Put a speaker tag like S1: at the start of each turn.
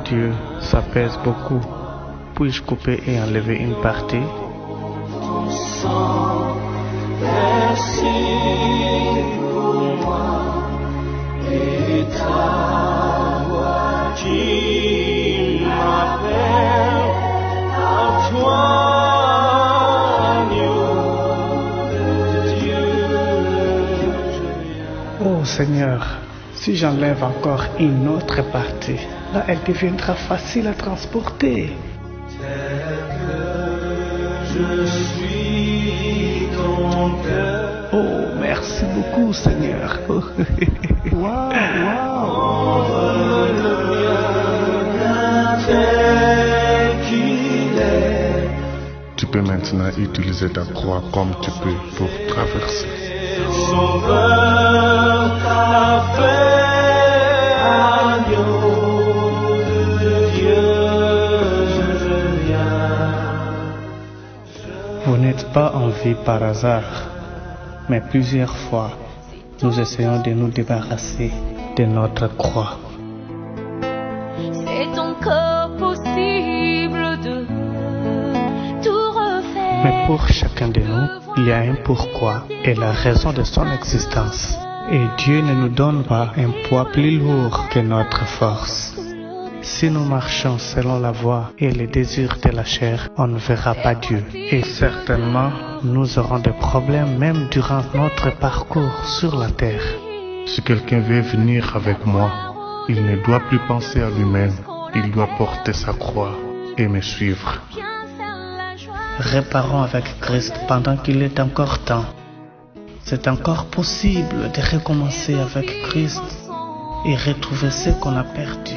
S1: Dieu, ça pèse beaucoup. Puis-je couper et enlever une partie?
S2: Merci pour moi et ta voix qui m'appelle à toi, agneau de Dieu.
S1: Oh Seigneur, si j'enlève encore une autre partie, là elle deviendra facile à transporter.
S2: Je suis ton cœur.
S1: Oh, merci beaucoup Seigneur. Waouh,
S2: Le mien tel qu'il est.
S3: Tu peux maintenant utiliser ta croix comme tu peux pour traverser.
S2: Sauveur t'a fait agneau de Dieu, je viens.
S1: Vous n'êtes pas en vie par hasard, mais plusieurs fois, nous essayons de nous débarrasser de notre croix.
S4: C'est encore possible de tout refaire.
S1: Mais pour chacun de nous, il y a un pourquoi et la raison de son existence. Et Dieu ne nous donne pas un poids plus lourd que notre force. Si nous marchons selon la voie et les désirs de la chair, on ne verra pas Dieu. Et certainement, nous aurons des problèmes même durant notre parcours sur la terre.
S3: Si quelqu'un veut venir avec moi, il ne doit plus penser à lui-même. Il doit porter sa croix et me suivre.
S1: Réparons avec Christ pendant qu'il est encore temps. C'est encore possible de recommencer avec Christ et retrouver ce qu'on a perdu.